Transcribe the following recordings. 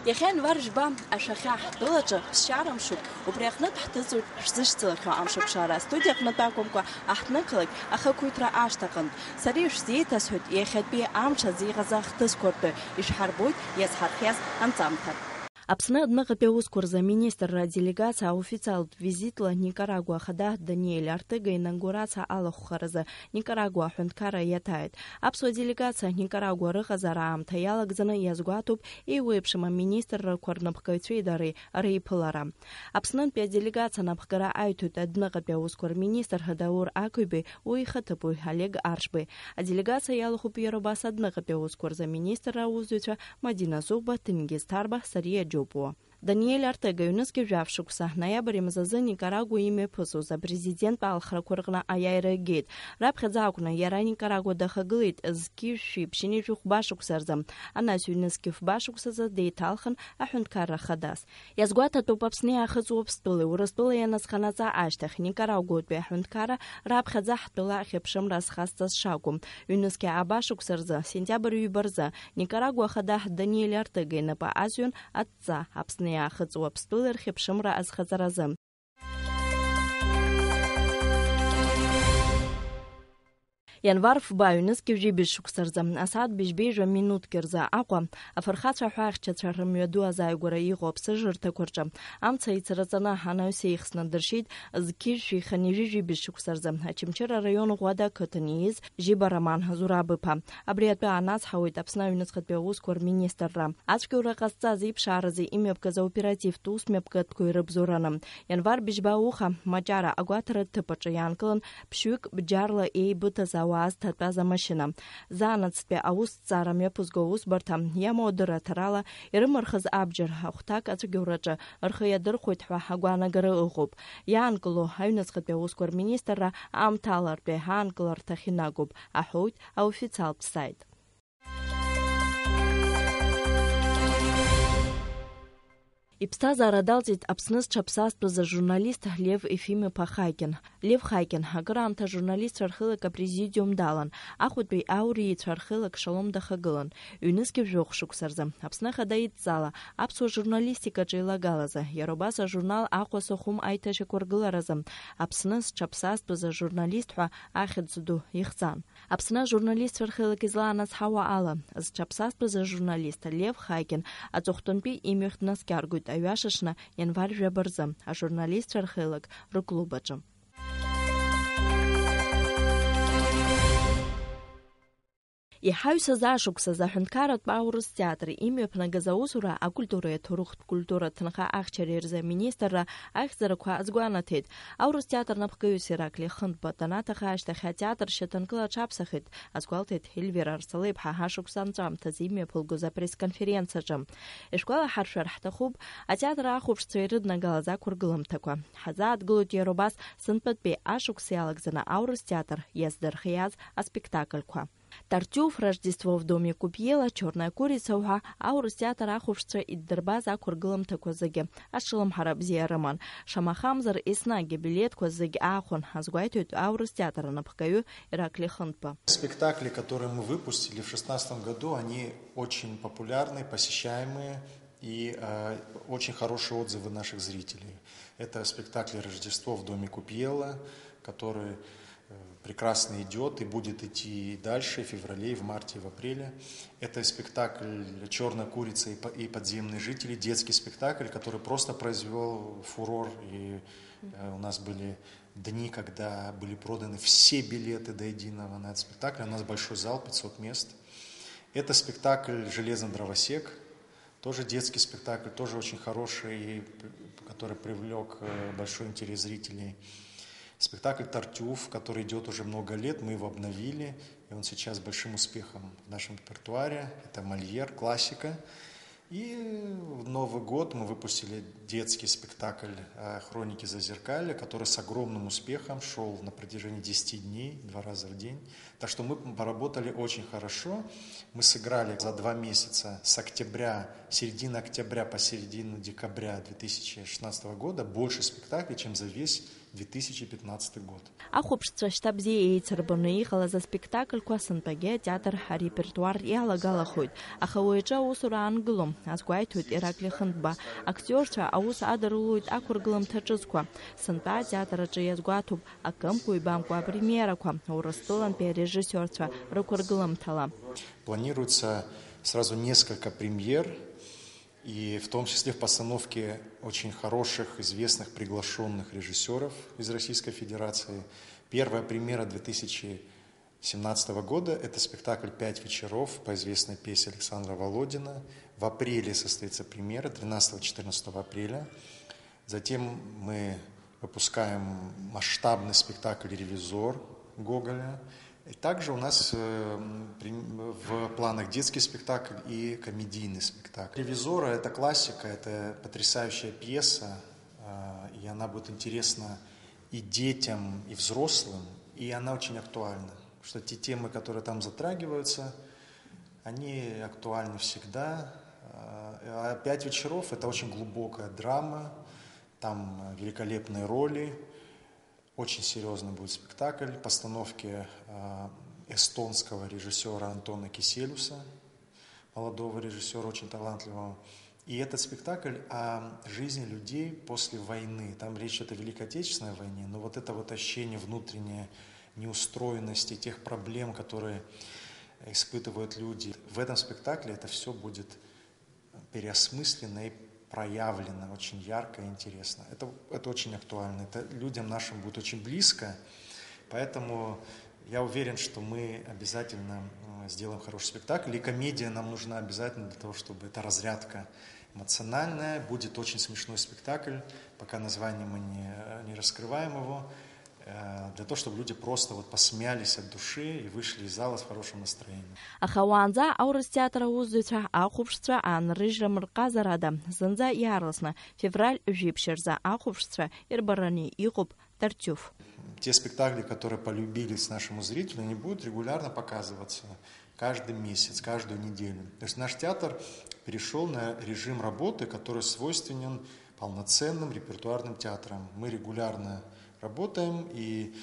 Иахьа варжба ашахьа ҳтәылаҿы ԥсшьарамшуп, убри аҟнытә ҳҭыҵуеит шәзышьцылахьоу амшаԥшара. Студиаҟнытә акәымкәа аҳҭнықалақь ахақәиҭра ашҭаҟынтә. Сара ишәзеиҭасҳәоит иахьатәи амш азы иҟаз ахҭысқәа ртәы, ишҳарбоит иазҳархиаз анҵамҭа. Аԥсны адныҟатәи аусқәа рзы аминистрра делегациа официалтә визитла Никарагуа ахада Даниель Артыга инаугурациа алахәхаразы Никарагуа аҳәынҭқарра иаҭааит. Аԥсуа делегациа Никарагуа рыҟазаара аамҭа иалагӡаны иазгәаҭоуп еиуеиԥшым аминистррақәа рнапхгаҩцәеи дареи реиԥылара. Аԥснынтәи аделегациа анапхгара аиҭоит адныҟатәи аусқәа рминистр Даур Акыҩбеи уи ихаҭыԥуаҩ Олег Аршбеи. Аделегациа иалахәуп иара убас адныҟатәи аусқәа рзы аминистрра аусзуҩцәа Мадина Зугба, Ҭенгиз Ҭарба, Сариа Џьопуа. Даниель Артыга ҩнызқьи жәаф-шықәса ноиабр мзазы Никарагуа имҩаԥысуаз апрезидент алхрақәа рҟны аиааира геит. Раԥхьаӡа акәны иара Никарагуа дахагылеит зқьи-шәи ԥшьини-шәи хәбашықәса рзы. Анас ҩнызқьи фбашықәсазы деиҭалхын аҳәынҭқарра хадас. Иазгәаҭатәуп Аԥсни аахыҵуа Ԥстәылеи Урыстәылеи ианазханаҵа ашьҭахь Никарагуатәи аҳәынҭқарра раԥхьаӡа ҳтәыла ахьыԥшымра азхазҵаз шакәым. Ҩнызқьи абашықәса рзы сентиабр ҩба рзы Никарагуа ахада Даниель Артыга инапы азҩын адҵа Аԥсны иаахыҵуа Ԥстәылеи рхьыԥшымра азхаҵаразы. Январ фба ҩнызқьи жәибжь-шықәса рзы асааҭ быжьбеижәа минуҭки рзы Аҟәа афырхацәа ҳәаахьчацәа рымҩаду азааигәара иҟоу аԥсыжырҭақәа рҿы амца ицраҵаны анаҩс еихсны дыршьит зқьи-шәи хани жәибжь-шықәса рзы Очамчыра араион Ӷәада ақыҭан ииз Жиба Роман Зураб-иԥа. Абри атәы анацҳауеит Аԥсны аҩныҵҟатәи аусқәа рминистрра. Ацәгьоура ҟазҵаз иԥшааразы имҩаԥгаз аоперативтә усмҩаԥгатәқәа ирыбзоураны. Январ быжьба ауха Маҷара агәаҭара ҭыԥаҿы иаанкылан ԥшьҩык бџьарла еибыҭаз ауаа зҭатәаз амашьына. Заанаҵтәи аусҭҵаара мҩаԥызго аусбарҭа иамоу адырраҭарала ирымырхыз абџьар ахәҭак ацәгьоураҿы рхы иадырхәоит ҳәа агәаанагара ыҟоуп. Иаанкыло аҩныҵҟатәи аусқәа рминистрра аамҭалартәи аанкыларҭахь инагоуп, аҳәоит аофициалтә сайт. Иԥсҭазаара далҵит Аԥсны зҽаԥсазтәыз ажурналист Лев Ефим-иԥа Хаикин. Лев Хаикин акыраамҭа ажурналистцәа рхылак апрезидиум далан, Ахәатәи ауриеицәа рхылак Шалом дахагылан. Ҩнызқьи жәохә шықәса рзы Аԥсны Ахада идҵала аԥсуа журналистикаҿы еилагалазы, иара убас ажурнал Аҟәа Сохәым аиҭашьақәа ргыларазы Аԥсны зҽаԥсазтәыз ажурналист ҳәа ахьӡ ду ихҵан. Аԥсны ажурналистцәа рхылак излаанацҳауа ала, зҽаԥсазтәыз ажурналист Лев Хаикин аҵыхәтәантәи имҩахь днаскьаргоит аҩашашны январ жәаба рзы ажурналистцәа рхылак рыклуб аҿы. Иҳаҩсыз ашықәсаз аҳәынҭқарратә аурыс театр имҩаԥнагаз аусура акультуреи аҭоурыхтә культура ҭынха ахьчареи рзы аминистрра ахьӡарақәа азгәанаҭеит. Аурыс театр напхгаҩыс Иракли Хынтба данаҭаха ашьҭахь атеатр шьаҭанкыла аҽаԥсахит, азгәалҭеит Елвира Арсалеиԥҳа ҳашықәса анҵәамҭазы имҩаԥылгоз апресс-конференциаҿы. Ишгәалаҳаршәар ҳҭахуп атеатр ахәаԥшцәа ирыднагалаз ақәыргыламҭақәа. Ҳазааҭгылоит иара убас сынтәатәи ашықәс иалагӡаны аурыс театр иаздырхиаз аспектакльқәа. Тартиуф, Рождество в доме Купьела, Черная курица уҳәа аурыс театр ахәаԥшцәа иддырбаз ақәыргыламҭақәа зегьы ашылымҳара бзиа рыман. Шамахамзар еснагь билеткәа зегьы аахәон, азгәаиҭоит аурыс театр анапхгаҩы Иракли Хынтба. Спектакли, которые мы выпустили в 2016 году, они очень популярны, посещаемые и очень хорошие отзывы наших зрителей. Это спектакль «Рождество в доме Купьела», который прекрасно идет и будет идти и дальше, в феврале, и в марте, и в апреле. Это спектакль «Черная курица» и «Подземные жители», детский спектакль, который просто произвел фурор. И у нас были дни, когда были проданы все билеты до единого на этот спектакль. У нас большой зал, 500 мест. Это спектакль «Железный дровосек», тоже детский спектакль, тоже очень хороший, который привлек большой интерес зрителей. Спектакль «Тартюф», который идет уже много лет, мы его обновили, и он сейчас с большим успехом в нашем репертуаре. Это Мольер, классика. И в Новый год мы выпустили детский спектакль «Хроники Зазеркалья», который с огромным успехом шел на протяжении 10 дней, 2 раза в день. Так что мы поработали очень хорошо. Мы сыграли за 2 месяца с середины октября по середину декабря 2016 года больше спектаклей, чем за весь 2015 год. Ахәаԥшцәа шьҭа бзиа еицырбаны иҟалаз аспектакльқәа сынтәагьы атеатр арепертуар иалагалахоит, аха уи аҿы аусура аангылом, азгәеиҭоит Иракле Хындба. Актиорцәа аус адырулоит ақәыргыламҭа ҿыцқәа. Сынтәа атеатр аҿы иазгәаҭоуп акымкәа ибамкәа апремиерақәа Урыстәылантәи арежиссиорцәа рықәыргыламҭала. Планируется сразу несколько премьер, и в том числе в постановке очень хороших, известных, приглашенных режиссеров из Российской Федерации. Первая премьера 2017 года – это спектакль «5 вечеров» по известной пьесе Александра Володина. В апреле состоится премьера, 13-14 апреля. Затем мы выпускаем масштабный спектакль «Ревизор» Гоголя. И также у нас в планах детский спектакль и комедийный спектакль. «Ревизора» — это классика, это потрясающая пьеса, и она будет интересна и детям, и взрослым, и она очень актуальна. Потому что те темы, которые там затрагиваются, они актуальны всегда. А «5 вечеров» — это очень глубокая драма, там великолепные роли. Очень серьезный будет спектакль, постановки эстонского режиссера Антона Киселюса, молодого режиссера, очень талантливого. И этот спектакль о жизни людей после войны. Там речь идет о Великой Отечественной войне, но вот это вот ощущение внутренней неустроенности, тех проблем, которые испытывают люди. В этом спектакле это все будет переосмыслено и проявлено очень ярко и интересно. Это очень актуально, это людям нашим будет очень близко, поэтому я уверен, что мы обязательно сделаем хороший спектакль, и комедия нам нужна обязательно для того, чтобы эта разрядка эмоциональная. Будет очень смешной спектакль, пока название мы не раскрываем его, для того, чтобы люди просто вот посмеялись от души и вышли из зала с хорошим настроением. Аха уаанӡа аурыс театр аусзуҩцәа ахәаԥшцәа аанрыжьра мырҟазарада зынӡа иаарласны февраль жәиԥшьа рзы ахәаԥшцәа ирбараны иҟоуп Тартюф. Те спектакли, которые полюбились нашему зрителю, они будут регулярно показываться каждый месяц, каждую неделю. То есть наш театр перешел на режим работы, который свойственен полноценным репертуарным театрам. Мы регулярно работаем и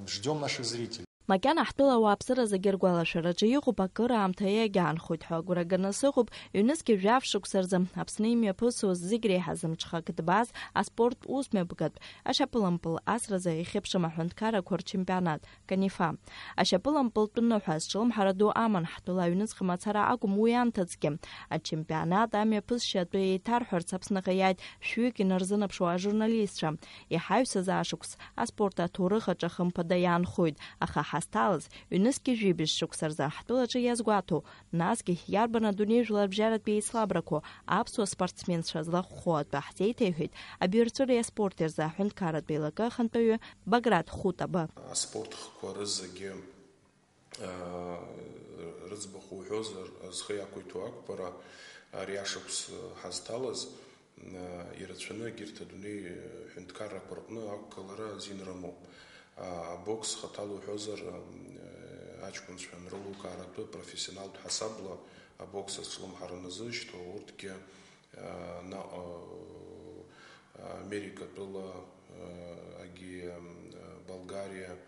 ждем наших зрителей. Макьана ҳтәыла ауааԥсыра зегьы ргәалашәараҿы иҟоуп акыр аамҭа иагьаанхоит ҳәа агәра ганы сыҟоуп ҩнызқьи жәаф шықәса рзы Аԥсны имҩаԥысуаз зегь реиҳа зымҽхак дбаз аспорт усмҩаԥгатә ашьапылампыл асразы ихьыԥшым аҳәынҭқаррақәа рчемпионат Канифа. Ашьапылампылтә ныҳәа зҿлымҳара ду аман ҳтәыла аҩнуҵҟа мацара акәым уи аамҭацгьы. Ачемпионат амҩаԥысшьа атәы еиҭарҳәарц Аԥсныҟа иааит шәҩык инарзынаԥшуа ажурналистцәа. Иҳаҩсыз аашықәс аспорт аҭоурых аҿы хымԥада иаанхоит, аха ҳазҭалаз ҩнызқьи жәибжь шықәса рзы ҳтәылаҿы иазгәаҭоу, насгьы иарбан адунеижәларбжьаратәи еицлабрақәоу аԥсуа спортсменцәа злахәхәо атәы ҳзеиҭеиҳәеит абиуарҵәыреи аспорти рзы аҳәынҭқарратә еилакы ахантәаҩы Баграт Хутаба. Аспортхқәа рызегьы рыӡбахә уҳәозар, зхы иақәиҭу ақәԥара ари ашықәс ҳазҭалаз ирацәаны егьырҭ адунеи ҳәынҭқаррақәа рҟны ақәгылара азин рымоуп. Бокс хаталу уҳәозар, аҷкәынцәа нрылукааратәы профессионалтә ҳасабла абокс азҿлымҳараны зышьҭоу, урҭгьы Америкатәыла, Болгариа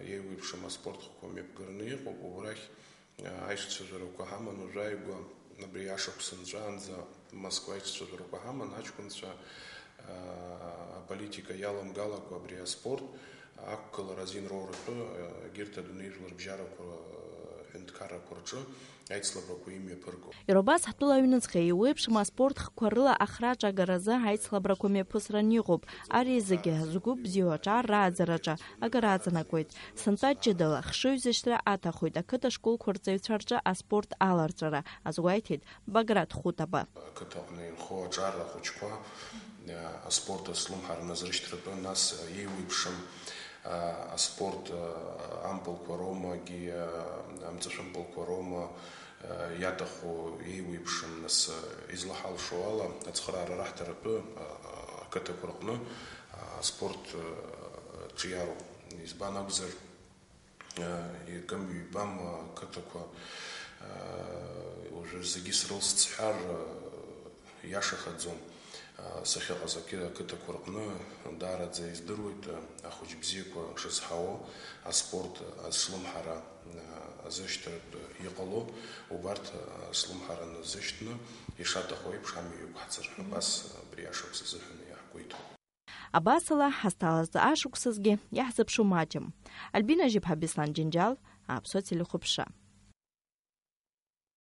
еиуеиԥшым аспортхқәа мҩаԥгараны иҟоуп. Убрахь аишцәажәарақәа ҳаман уажәааигәа абри ашықәс нҵәаанӡа Москва аишцәажәарақәа ҳаман, аҷкәынцәа аполитика иаламгалакәа абри аспорт ақәгылара азин роуратәы егьырҭ адунеижәларбжьарақәа ҳәынҭқаррақәа рҿы аицлабрақәа имҩаԥыргоуп. Иробас ҳтәыла аҩнуҵҟа еиуеиԥшым аспортхқәа рыла ахраҿагаразы аицлабрақәа мҩаԥысраны иҟоуп. Ари зегьы згәы бзиоу аҿар-рааӡараҿы акыр аҵанакуеит. Сынтәа ҷыдала хшыҩзышьҭра аҭахоит ақыҭа школқәа рҵаҩцәа рҿы аспорт аларҵәара, азгәеиҭеит Баграт Хутаба. Ақыҭаҟны инхо аҿарра хәыҷқәа аспорт азҿлымҳараны зрышьҭратәы, нас еиуеиԥшым аспорт ампылқәа роумагьы амҵашәампылқәа роума иаҭаху еиуеиԥшым, нас излаҳалшо ала ацхыраара раҳҭаратәы ақыҭақәа рҟны аспорт ҿиароуп. Избан акәзар икымҩ-ибам ақыҭақәа уажәы зегьы срылсцҳар иашахаӡом. сахьыҟаз ақыҭақәа рҟны даараӡа издыруеит ахәыҷ бзиақәа шызҳауа, аспорт аслымҳара азышьҭратә иҟало, убарҭ аслымҳара назышьҭны ишаҭаху еиԥш амҩа иқәҳҵар, абас абри ашықәс азыҳәан иаҳгәеиҭоит. Абасала ҳазҭалаз ашықәсазгьы иаҳзыԥшу маҷым. Альбина Жиԥҳа, Беслан Џьынџьал, Аԥсуа телехәаԥшра.